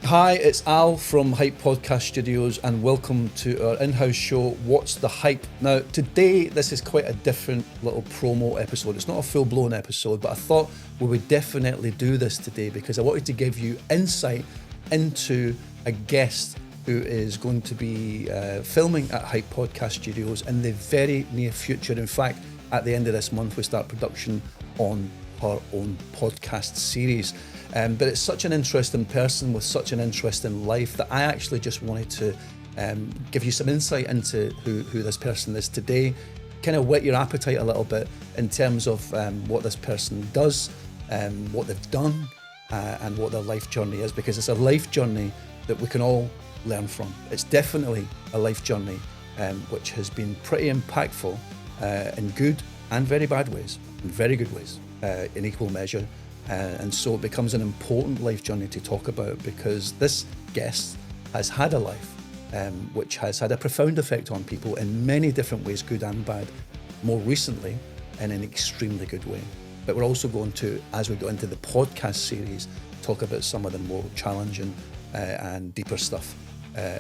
Hi, it's Al from Hype Podcast Studios and welcome to our in-house show, What's the Hype? Now, today, this is quite a different little promo episode. It's not a full-blown episode, but I thought we would definitely do this today because I wanted to give you insight into a guest who is going to be filming at Hype Podcast Studios in the very near future. In fact, at the end of this month, we start production on her own podcast series. But it's such an interesting person with such an interesting life that I actually just wanted to give you some insight into who this person is today, kind of whet your appetite a little bit in terms of what this person does, what they've done, and what their life journey is, because it's a life journey that we can all learn from. It's definitely a life journey which has been pretty impactful in good and very bad ways, in very good ways, in equal measure. And so it becomes an important life journey to talk about because this guest has had a life which has had a profound effect on people in many different ways, good and bad, more recently in an extremely good way. But we're also going to, as we go into the podcast series, talk about some of the more challenging and deeper stuff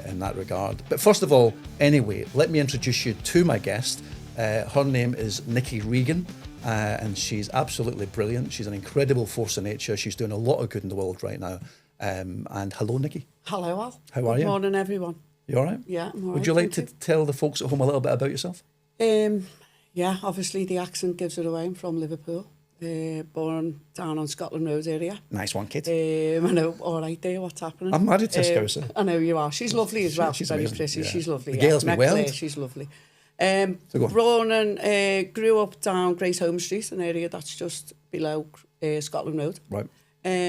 in that regard. But first of all, anyway, let me introduce you to my guest. Her name is Nikki Regan. And she's absolutely brilliant. She's an incredible force of nature. She's doing a lot of good in the world right now. And hello, Nikki. Hello, Al. How are you? Good morning, everyone. You all right? Yeah, I'm all right. Would you like to tell the folks at home a little bit about yourself? Yeah, obviously the accent gives it away. I'm from Liverpool. Born down on Scotland Road area. Nice one, kid. I know, all right there, what's happening? I'm married to Scouser. I know you are. She's lovely as well. She's very amazing. pretty. Yeah. She's lovely. The girls me well. She's lovely. Born and grew up down Great Home Street, an area that's just below Scotland Road. Right.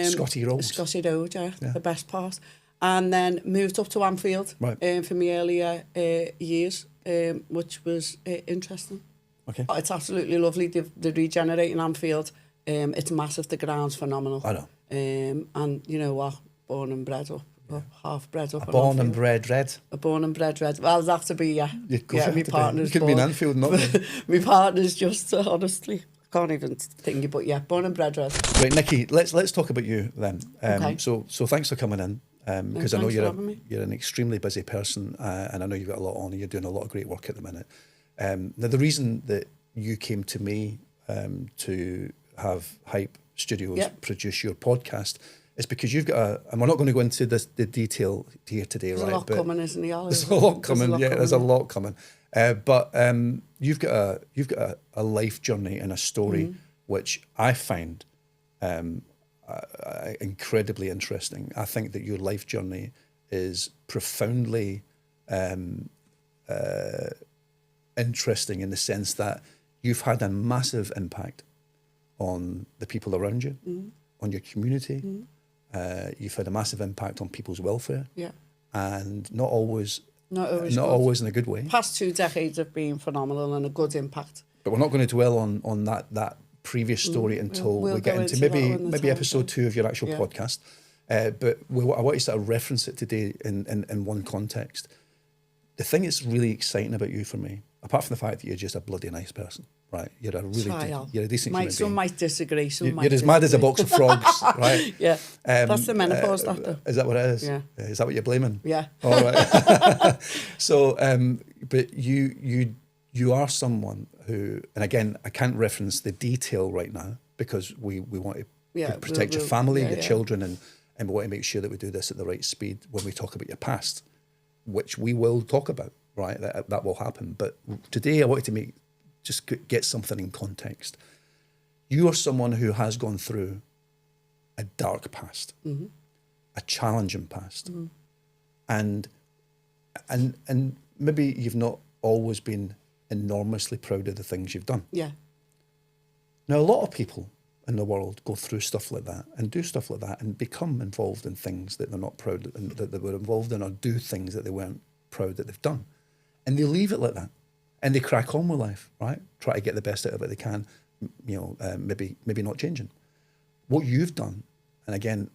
Scotty Road. Scotty Road, yeah, the best part. And then moved up to Anfield for my earlier years, which was interesting. Okay. It's absolutely lovely. The regenerating Anfield. It's massive. The ground's phenomenal. I know. And you know what? Born and bred up. Half bred up. Born and bred red. A born and bred red. Well, it'd have to be, yeah. My partner's. You could be in Anfield, not me. My partner's just, honestly, can't even think it, but yeah, born and bred red. Right, Nikki, let's talk about you then. Okay. So thanks for coming in. Because I know you're an extremely busy person, and I know you've got a lot on. And you're doing a lot of great work at the minute. Now, the reason that you came to me to have Hype Studios produce your podcast is because you've got and we're not going to go into the detail here today, there's right? There's a lot coming, isn't there? There's a lot coming. There's a lot coming. But you've got a life journey and a story which I find incredibly interesting. I think that your life journey is profoundly interesting in the sense that you've had a massive impact on the people around you, on your community. You've had a massive impact on people's welfare. Yeah. And not always in a good way. Past 2 decades have been phenomenal and a good impact. But we're not going to dwell on that previous story until we get into maybe episode 2 of your actual podcast. But I want to sort of reference it today in one context. The thing that's really exciting about you for me, apart from the fact that you're just a bloody nice person, right? You're a decent human being. Some might disagree. You're as mad as a box of frogs, right? Yeah. That's the menopause, doctor. Is that what it is? Yeah. Is that what you're blaming? Yeah. All right. So, but you are someone who, and again, I can't reference the detail right now because we want to protect your family, your children, and we want to make sure that we do this at the right speed when we talk about your past, which we will talk about, right? That will happen. But today I wanted to just get something in context. You are someone who has gone through a dark past, a challenging past, and maybe you've not always been enormously proud of the things you've done. Yeah. Now, a lot of people in the world go through stuff like that and do stuff like that and become involved in things that they're not proud that they were involved in, or do things that they weren't proud that they've done. And they leave it like that. And they crack on with life, right? Try to get the best out of it they can, maybe not changing. What you've done, and again,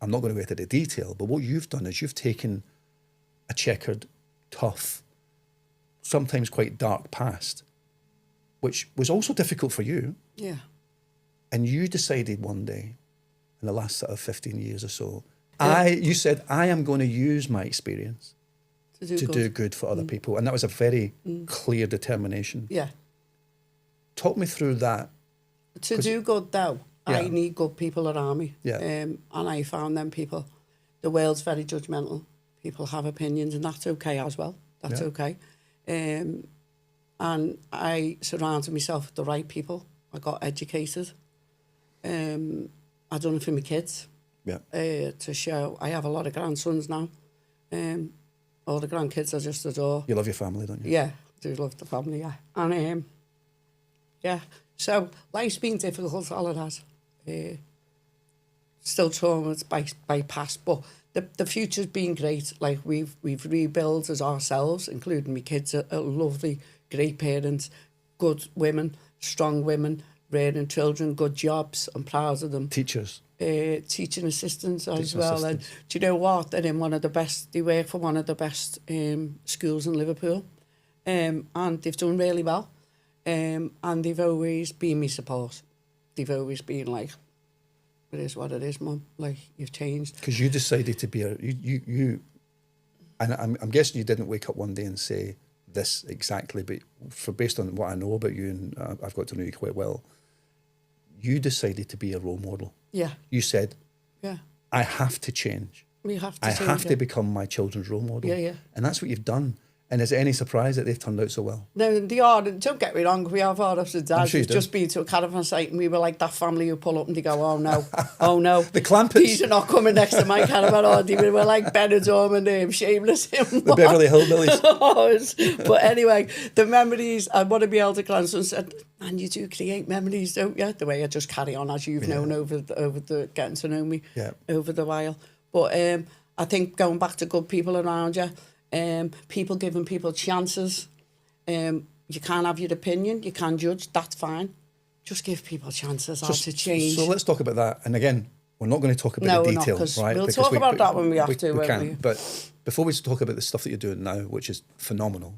I'm not going to go into the detail, but what you've done is you've taken a checkered, tough, sometimes quite dark past, which was also difficult for you. Yeah. And you decided one day, in the last sort of 15 years or so, You said, I am going to use my experience to do good for other people. And that was a very clear determination. Yeah. Talk me through that. To do good, though, Yeah. I need good people around me. Yeah. And I found them people. The world's very judgmental. People have opinions, and that's okay as well. That's okay. And I surrounded myself with the right people. I got educated. I done it for my kids. Yeah. To show. I have a lot of grandsons now. All the grandkids I just adore. You love your family, don't you? Yeah, I do love the family, yeah. And, yeah, so life's been difficult, all it has. Still traumatized by past, but the future's been great. Like, we've rebuilt as ourselves, including my kids, are lovely, great parents, good women, strong women, rearing children, good jobs. I'm proud of them. Teachers. Teaching assistants as well. And do you know what? They're in one of the best, they work for one of the best schools in Liverpool. And they've done really well. And they've always been my support. They've always been like, it is what it is, Mum. Like, you've changed. Because you decided to be you and I'm guessing you didn't wake up one day and say this exactly, but based on what I know about you, and I've got to know you quite well, you decided to be a role model. Yeah. You said, yeah, I have to change. We have to I change, have to become my children's role model. Yeah, yeah. And that's what you've done. And is it any surprise that they've turned out so well? No, they are. Don't get me wrong, we have our ups and downs. Sure We've just been to a caravan site and we were like that family who pull up and they go, oh no, oh no. The Clampets. These are not coming next to my caravan, or they were like Benidorm and Shameless. The Beverly Hillbillies. But anyway, the memories, and one of my elder grandsons said, man, you do create memories, don't you? The way I just carry on, as you've known over the getting to know me over the while. But I think going back to good people around you, people giving people chances. You can't have your opinion, you can't judge, that's fine. Just give people chances to change. So let's talk about that. And again, we're not going to talk about the detail, right? We'll talk about that when we have to. We can. But before we talk about the stuff that you're doing now, which is phenomenal,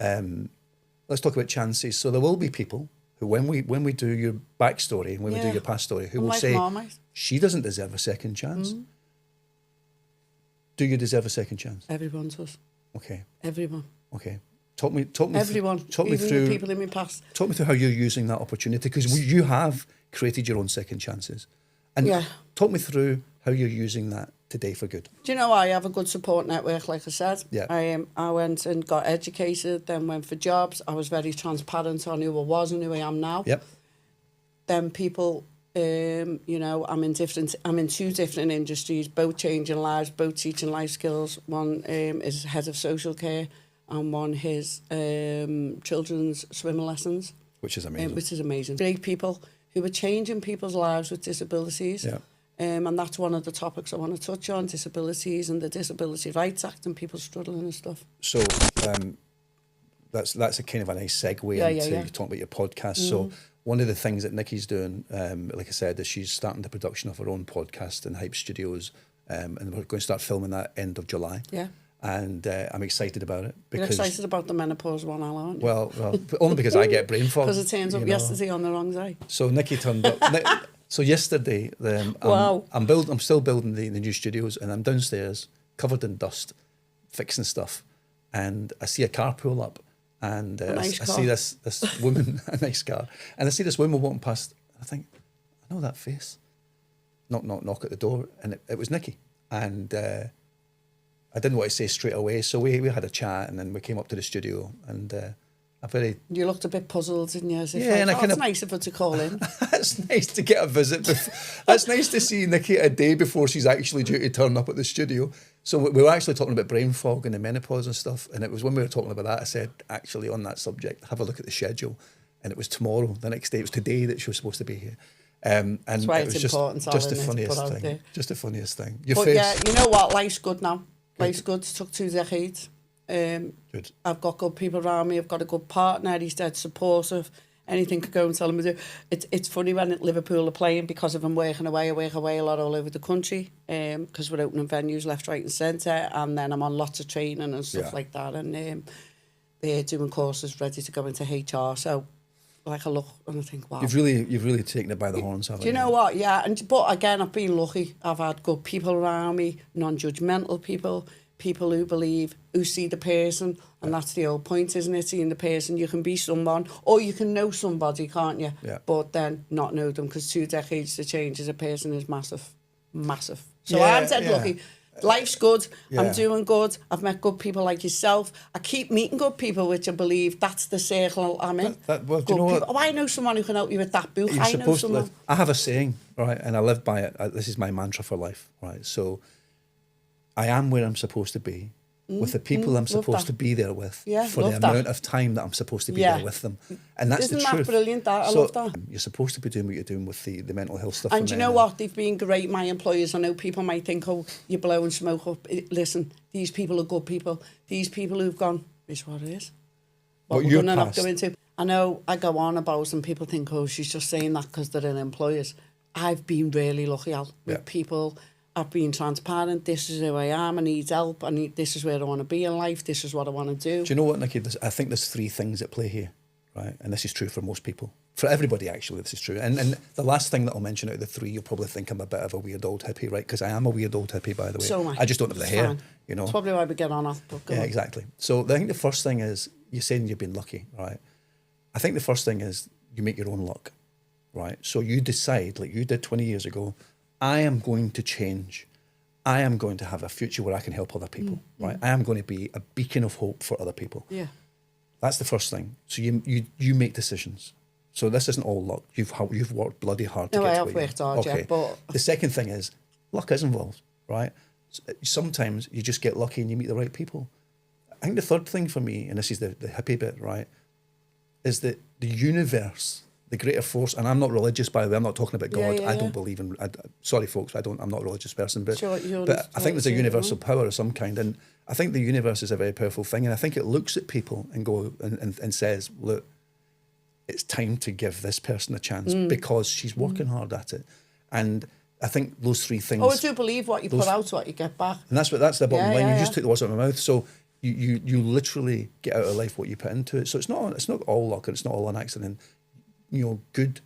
let's talk about chances. So there will be people who, when we do your backstory and when we do your past story, who will say, Marmite. She doesn't deserve a second chance. Mm. Do you deserve a second chance? Everyone does. Okay. Everyone. Okay. Talk me. Everyone. Talk me through the people in my past. Talk me through how you're using that opportunity, because you have created your own second chances, and talk me through how you're using that today for good. Do you know, I have a good support network, like I said. Yeah. I went and got educated, then went for jobs. I was very transparent on who I was and who I am now. Yep. Then people. I'm in two different industries, both changing lives, both teaching life skills. One is head of social care, and one is children's swimming lessons. Which is amazing. Great people who are changing people's lives with disabilities. Yeah. And that's one of the topics I want to touch on, disabilities and the Disability Rights Act and people struggling and stuff. So that's a kind of a nice segue into you talking about your podcast. Mm. So one of the things that Nikki's doing, like I said, is she's starting the production of her own podcast in Hype Studios, and we're going to start filming that end of July. Yeah. And I'm excited about it. Because, you're excited about the menopause one, aren't you? Well, only because I get brain fog. Because it turns up yesterday on the wrong day. So Nikki turned up. So yesterday, I'm still building the new studios, and I'm downstairs, covered in dust, fixing stuff, and I see a car pull up. And I see this woman, a nice car, and I see this woman walking past. I think, I know that face. Knock at the door, and it was Nikki. And I didn't want to say straight away, so we had a chat, and then we came up to the studio, and you looked a bit puzzled, didn't you? As if it's nice of her to call in. That's nice to get a visit. That's nice to see Nikki a day before she's actually due to turn up at the studio. So we were actually talking about brain fog and the menopause and stuff, and it was when we were talking about that, I said, actually, on that subject, have a look at the schedule. And it was tomorrow, the next day. It was today that she was supposed to be here. And that's why it was just the funniest thing. Just the funniest thing. Your face. Yeah, you know what? Life's good now. Life's good. It took 2 decades. Good. I've got good people around me. I've got a good partner. He's dead supportive. Anything could go and tell him to do. It's funny when at Liverpool are playing, because of him working away. I work away a lot all over the country, because we're opening venues left, right and centre, and then I'm on lots of training and stuff like that, and they're doing courses ready to go into HR. So like I look and I think, wow. You've really taken it by the horns, haven't you? Do you know what? Yeah, but again, I've been lucky. I've had good people around me, non-judgmental people who believe, who see the person, and that's the whole point, isn't it? Seeing the person, you can be someone, or you can know somebody, can't you? Yeah. But then not know them, because 2 decades to change as a person is massive, massive. So Yeah, I'm dead yeah. lucky. Life's good. Yeah. I'm doing good. I've met good people like yourself. I keep meeting good people, which I believe that's the circle I'm in. Well, do you know what? Oh, I know someone who can help you with that book. You're I know supposed to someone. live. I have a saying, right, and I live by it. This is my mantra for life, right? So, I am where I'm supposed to be, with the people I'm supposed to be there with, for the amount of time that I'm supposed to be there with them, and that's Isn't the truth. that brilliant? I love that. You're supposed to be doing what you're doing with the mental health stuff. And you know what? They've been great, my employers. I know people might think, oh, you're blowing smoke up. Listen, these people are good people. These people who've gone, it's what it is. What we're going to not go into. I know I go on about and people think, oh, she's just saying that because they're in employers. I've been really lucky with people. I've been transparent. This is who I am. I need help. This is where I want to be in life. This is what I want to do. Do you know what, Nikki? I think there's 3 things at play here, right? And this is true for most people. For everybody, actually, this is true. And the last thing that I'll mention out of the 3, you'll probably think I'm a bit of a weird old hippie, right? Because I am a weird old hippie, by the way. So am I. I just don't have the hair, you know. That's probably why we get on off. Yeah, exactly. So I think the first thing is, you're saying you've been lucky, right? I think the first thing is you make your own luck, right? So you decide, like you did 20 years ago, I am going to change. I am going to have a future where I can help other people, right? I am going to be a beacon of hope for other people. Yeah. That's the first thing. So you make decisions. So this isn't all luck. You've worked bloody hard to get to where you are. No, I have worked hard, okay. yeah, but... The second thing is, luck is involved, right? Sometimes you just get lucky and you meet the right people. I think the third thing for me, and this is the hippie bit, right, is that the universe, the greater force, and I'm not religious, by the way, I'm not talking about God. I don't believe in, sorry folks, I'm not a religious person, but I think there's a universal power of some kind, and I think the universe is a very powerful thing, and I think it looks at people and go and says, look, it's time to give this person a chance because she's working hard at it. And I think those 3 things. Oh, I do believe what you put out, what you get back. And that's the bottom line. You just took the words out of my mouth. So you literally get out of life what you put into it. So it's not all luck and it's not all an accident. You know, good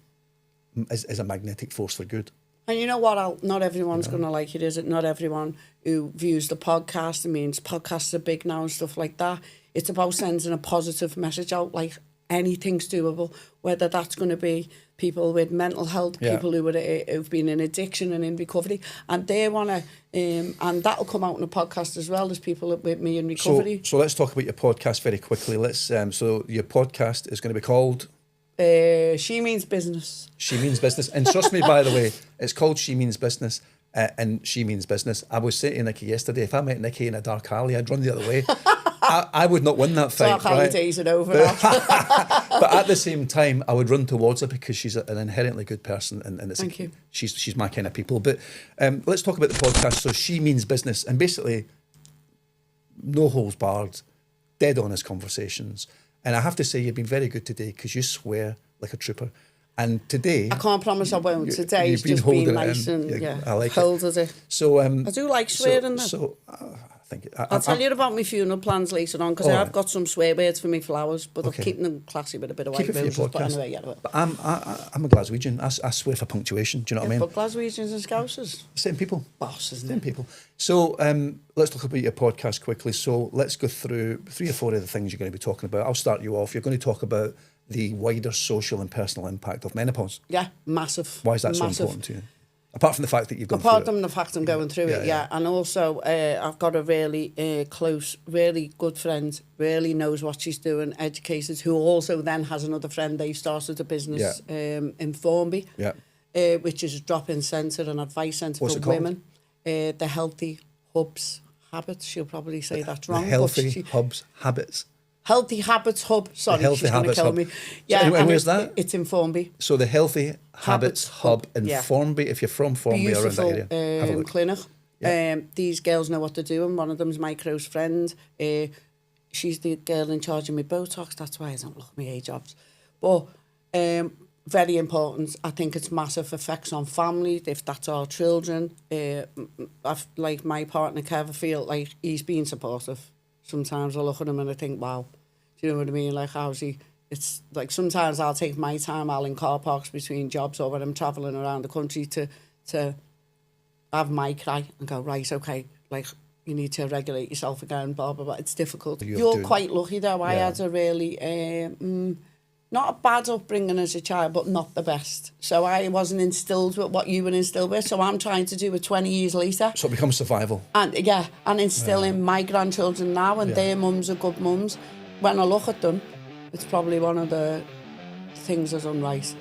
is a magnetic force for good. And you know what? Not everyone's going to like it, is it? Not everyone who views the podcast. I mean, podcasts are big now and stuff like that. It's about sending a positive message out, like anything's doable, whether that's going to be people with mental health, people who've been in addiction and in recovery, and they want to, and that'll come out in the podcast as well as people with me in recovery. So let's talk about your podcast very quickly. So your podcast is going to be called... She Means Business. She Means Business. And trust me, by the way, it's called She Means Business and She Means Business. I was saying to Nikki yesterday, if I met Nikki in a dark alley, I'd run the other way. I would not win that fight. Dark alley days are over now. But at the same time, I would run towards her because she's an inherently good person. And it's Thank you. She's my kind of people. But let's talk about the podcast. So She Means Business. And basically, no holds barred, dead honest conversations. And I have to say, you've been very good today because you swear like a trooper. And today... I can't promise I won't. Today's just been nice and I like holded it. So, I do like swearing then. So, I'll tell you about my funeral plans later on because I have got some swear words for my flowers, but I'm keeping them classy with a bit of white roses. But anyway, But I'm a Glaswegian. I swear for punctuation. Do you know what I mean? But Glaswegians and Scousers. Same people. Bosses, Same people. So let's talk about your podcast quickly. So let's go through 3 or 4 of the things you're going to be talking about. I'll start you off. You're going to talk about the wider social and personal impact of menopause. Yeah, massive. Why is that so important to you? Apart from the fact that you've gone through it. Apart from the fact I'm going through it, yeah. And also, I've got a really close, really good friend, really knows what she's doing, educated, who also then has another friend. They've started a business in Formby, which is a drop-in centre and advice centre for women. The Healthy Hubs Habits. She'll probably say that's wrong. The Healthy Hubs Habits. Healthy Habits Hub. Sorry, Healthy she's going to kill Hub. me. Yeah, so anyway, where's that? It's in Formby. So the Healthy Habits Hub in Formby. If you're from Formby or around that area, have a look. Clinic. Yeah. These girls know what they're doing. One of them's my close friend. She's the girl in charge of my Botox. That's why I don't look my age jobs. But very important. I think it's massive effects on family, if that's our children. Like my partner, Kev, I feel like he's being supportive. Sometimes I look at him and I think, wow, do you know what I mean? Like, how's he? it's like sometimes I'll take my time out in car parks between jobs or when I'm travelling around the country to have my cry and go, right, okay, like, you need to regulate yourself again, blah, blah, blah. It's difficult. You're quite lucky, though. I had a really, not a bad upbringing as a child, but not the best. So I wasn't instilled with what you were instilled with. So I'm trying to do it 20 years later. So it becomes survival. And instill in my grandchildren now, and their mums are good mums. When I look at them, it's probably one of the things that's done right.